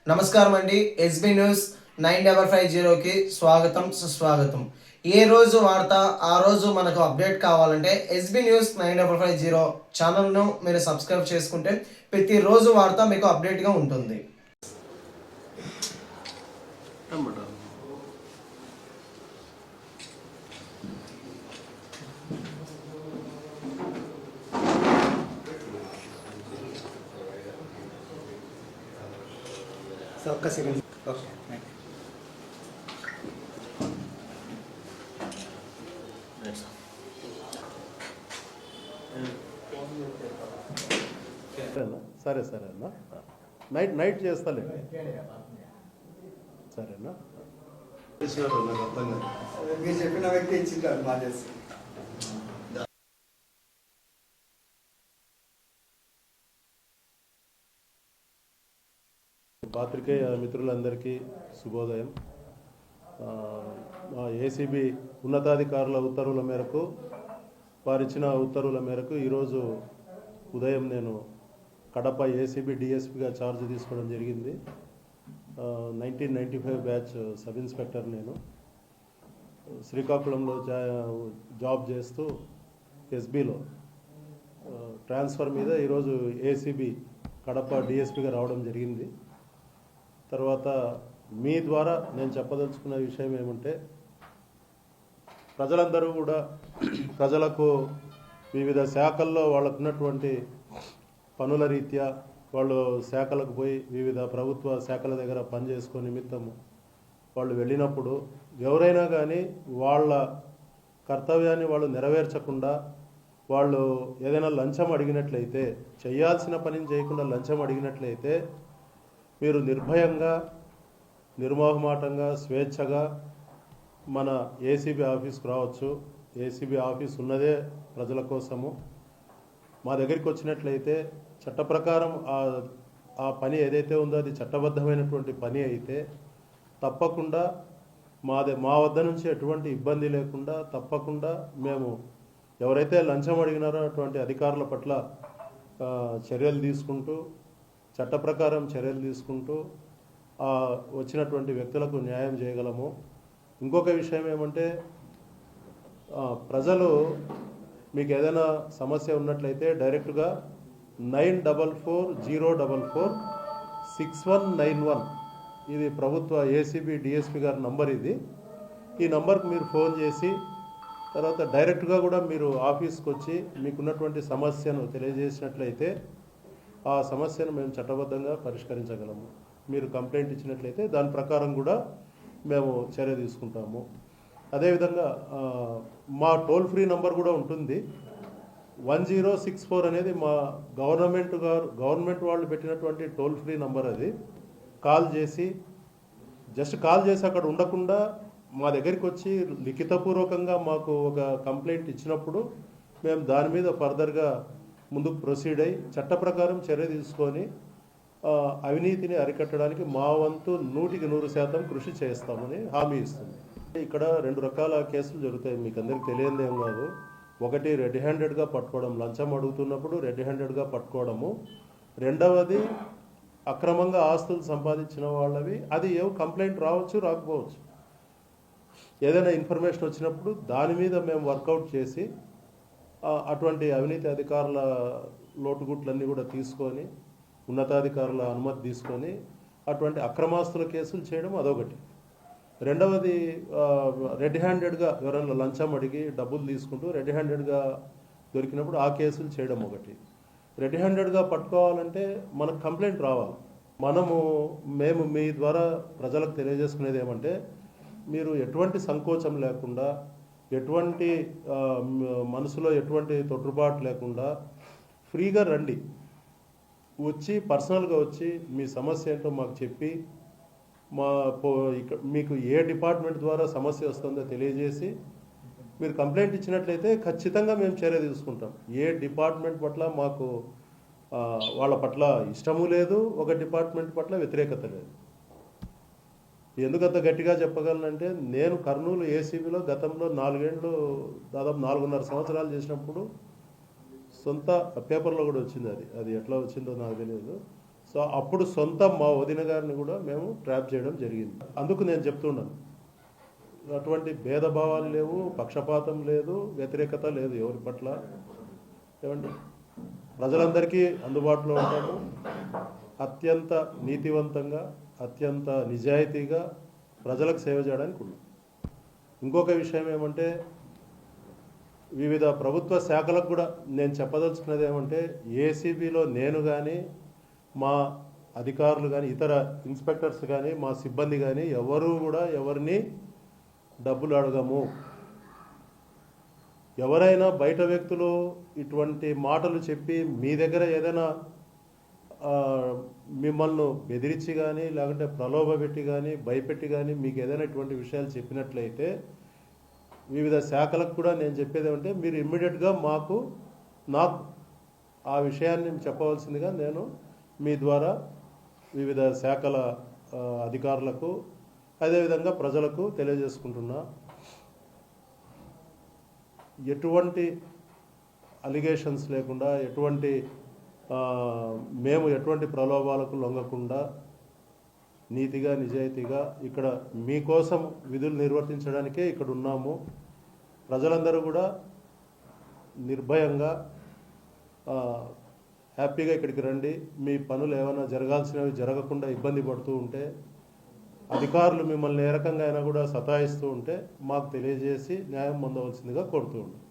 నమస్కారం అండి. SB news 9550కి స్వాగతం సుస్వాగతం. ఏ రోజు వార్త ఆ రోజు మనకు అప్డేట్ కావాలంటే ఎస్బీ న్యూస్ 9550 ఛానల్ను మీరు సబ్స్క్రైబ్ చేసుకుంటే ప్రతిరోజు వార్త మీకు అప్డేట్గా ఉంటుంది. ఒక్క సెకండ్. ఓకే సరే సరే అన్న నైట్ చేస్తాలేండి సరేనా. మీరు చెప్పిన వ్యక్తి ఇచ్చింటారు మా చేసి. పాత్రికేయ మిత్రులందరికీ శుభోదయం. మా ఏసీబీ ఉన్నతాధికారుల ఉత్తర్వుల మేరకు వారిచ్చిన ఉత్తర్వుల మేరకు ఈరోజు ఉదయం నేను కడప ఏసీబీ డిఎస్పీగా ఛార్జ్ తీసుకోవడం జరిగింది. 1995 బ్యాచ్ సబ్ ఇన్స్పెక్టర్. నేను శ్రీకాకుళంలో జాబ్ చేస్తూ ఎస్బీలో ట్రాన్స్ఫర్ మీద ఈరోజు ఏసీబీ కడప డిఎస్పీగా రావడం జరిగింది. తర్వాత మీ ద్వారా నేను చెప్పదలుచుకున్న విషయం ఏమంటే, ప్రజలందరూ కూడా ప్రజలకు వివిధ శాఖల్లో వాళ్ళకు ఉన్నటువంటి పనుల రీత్యా వాళ్ళు శాఖలకు పోయి వివిధ ప్రభుత్వ శాఖల దగ్గర పనిచేసుకునే నిమిత్తం వాళ్ళు వెళ్ళినప్పుడు ఎవరైనా కానీ వాళ్ళ కర్తవ్యాన్ని వాళ్ళు నెరవేర్చకుండా వాళ్ళు ఏదైనా లంచం అడిగినట్లయితే, చేయాల్సిన పనిని చేయకుండా లంచం అడిగినట్లయితే మీరు నిర్భయంగా, నిర్మోహమాటంగా, స్వేచ్ఛగా మన ఏసీబీ ఆఫీస్కి రావచ్చు. ఏసీబీ ఆఫీస్ ఉన్నదే ప్రజల కోసము. మా దగ్గరికి వచ్చినట్లయితే చట్ట ప్రకారం ఆ పని ఏదైతే ఉందో అది చట్టబద్ధమైనటువంటి పని అయితే తప్పకుండా మా వద్ద నుంచి ఎటువంటి ఇబ్బంది లేకుండా తప్పకుండా మేము ఎవరైతే లంచం అడిగినారో అటువంటి అధికారుల పట్ల చర్యలు తీసుకుంటూ, చట్ట ప్రకారం చర్యలు తీసుకుంటూ వచ్చినటువంటి వ్యక్తులకు న్యాయం చేయగలము. ఇంకొక విషయం ఏమంటే, ప్రజలు మీకు ఏదైనా సమస్య ఉన్నట్లయితే డైరెక్ట్గా 9440446191 ఇది ప్రభుత్వ ఏసీబీ డిఎస్పీ గారి నంబర్. ఈ నంబర్కి మీరు ఫోన్ చేసి తర్వాత డైరెక్ట్గా కూడా మీరు ఆఫీస్కి వచ్చి మీకున్నటువంటి సమస్యను తెలియజేసినట్లయితే ఆ సమస్యను మేము చట్టబద్ధంగా పరిష్కరించగలము. మీరు కంప్లైంట్ ఇచ్చినట్లయితే దాని ప్రకారం కూడా మేము చర్య తీసుకుంటాము. అదేవిధంగా మా టోల్ ఫ్రీ నంబర్ కూడా ఉంటుంది. 1064 అనేది మా గవర్నమెంట్ వాళ్ళు పెట్టినటువంటి టోల్ ఫ్రీ నంబర్. అది కాల్ చేసి అక్కడ ఉండకుండా మా దగ్గరికి వచ్చి లిఖితపూర్వకంగా మాకు ఒక కంప్లైంట్ ఇచ్చినప్పుడు మేము దాని మీద ఫర్దర్గా ముందుకు ప్రొసీడ్ అయ్యి చట్ట ప్రకారం చర్య తీసుకొని అవినీతిని అరికట్టడానికి మా వంతు 100% కృషి చేస్తామని హామీ ఇస్తుంది. ఇక్కడ 2 రకాల కేసులు జరుగుతాయి, మీకు అందరికీ తెలియదేం కాదు. ఒకటి రెడ్ హ్యాండెడ్గా పట్టుకోవడం, లంచం అడుగుతున్నప్పుడు రెడ్ హ్యాండెడ్గా పట్టుకోవడము. రెండవది అక్రమంగా ఆస్తులు సంపాదించిన వాళ్ళవి. అది కంప్లైంట్ రావచ్చు, రాకపోవచ్చు. ఏదైనా ఇన్ఫర్మేషన్ వచ్చినప్పుడు దాని మీద మేము వర్కౌట్ చేసి అటువంటి అవినీతి అధికారుల లోటుగుట్లన్నీ కూడా తీసుకొని, ఉన్నతాధికారుల అనుమతి తీసుకొని అటువంటి అక్రమాస్తుల కేసులు చేయడం అదొకటి. రెండవది రెడ్ హ్యాండెడ్గా ఎవరైనా లంచం అడిగి డబ్బులు తీసుకుంటూ రెడ్ హ్యాండెడ్గా దొరికినప్పుడు ఆ కేసులు చేయడం ఒకటి. రెడ్ హ్యాండెడ్గా పట్టుకోవాలంటే మనకు కంప్లైంట్ రావాలి. మేము మీ ద్వారా ప్రజలకు తెలియజేసుకునేది ఏమంటే, మీరు ఎటువంటి సంకోచం లేకుండా, ఎటువంటి మనసులో ఎటువంటి తొట్టుబాటు లేకుండా ఫ్రీగా రండి. వచ్చి పర్సనల్గా వచ్చి మీ సమస్య ఏంటో మాకు చెప్పి మీకు ఏ డిపార్ట్మెంట్ ద్వారా సమస్య వస్తుందో తెలియజేసి మీరు కంప్లైంట్ ఇచ్చినట్లయితే ఖచ్చితంగా మేము చర్య తీసుకుంటాం. ఏ డిపార్ట్మెంట్ పట్ల మాకు వాళ్ళ పట్ల ఇష్టము లేదు, ఒక డిపార్ట్మెంట్ పట్ల వ్యతిరేకత లేదు. ఎందుకంత గట్టిగా చెప్పగలనంటే, నేను కర్నూలు ఏసీబీలో గతంలో 4 ఏళ్ళు దాదాపు 4.5 సంవత్సరాలు చేసినప్పుడు సొంత పేపర్లో కూడా వచ్చింది. అది ఎట్లా వచ్చిందో నాకు తెలియదు. సో అప్పుడు సొంత మా వదిన గారిని కూడా మేము ట్రాప్ చేయడం జరిగింది. అందుకు నేను చెప్తున్నాను, అటువంటి భేదభావాలు లేవు, పక్షపాతం లేదు, వ్యతిరేకత లేదు ఎవరి పట్ల. ఏమండి, ప్రజలందరికీ అందుబాటులో ఉంటాము. అత్యంత నీతివంతంగా, అత్యంత నిజాయితీగా ప్రజలకు సేవ చేయడానికి ఉన్నాం. ఇంకొక విషయం ఏమంటే, వివిధ ప్రభుత్వ శాఖలకు కూడా నేను చెప్పదలుచుకున్నది ఏమంటే, ఏసీబీలో నేను కానీ, మా అధికారులు కానీ, ఇతర ఇన్స్పెక్టర్స్ కానీ, మా సిబ్బంది కానీ ఎవరు కూడా ఎవరిని డబ్బులు అడగము. ఎవరైనా బయట వ్యక్తులు ఇటువంటి మాటలు చెప్పి మీ దగ్గర ఏదైనా మిమ్మల్ని బెదిరించి కానీ, లేకుంటే ప్రలోభ పెట్టి కానీ, భయపెట్టి కానీ మీకు ఏదైనా ఇటువంటి విషయాలు చెప్పినట్లయితే, వివిధ శాఖలకు కూడా నేను చెప్పేది ఏమంటే, మీరు ఇమ్మీడియట్గా నాకు ఆ విషయాన్ని చెప్పవలసిందిగా నేను మీ ద్వారా వివిధ శాఖల అధికారులకు అదేవిధంగా ప్రజలకు తెలియజేసుకుంటున్నా. ఎటువంటి అలిగేషన్స్ లేకుండా, మేము ఎటువంటి ప్రలోభాలకు లొంగకుండా నీతిగా నిజాయితీగా ఇక్కడ మీకోసం విధులు నిర్వర్తించడానికే ఇక్కడ ఉన్నాము. ప్రజలందరూ కూడా నిర్భయంగా హ్యాపీగా ఇక్కడికి రండి. మీ పనులు ఏమైనా జరగాల్సినవి జరగకుండా ఇబ్బంది పడుతూ ఉంటే, అధికారులు మిమ్మల్ని ఏ రకంగా అయినా కూడా సతాయిస్తూ ఉంటే మాకు తెలియజేసి న్యాయం పొందవలసిందిగా కోరుతూ ఉంటాం.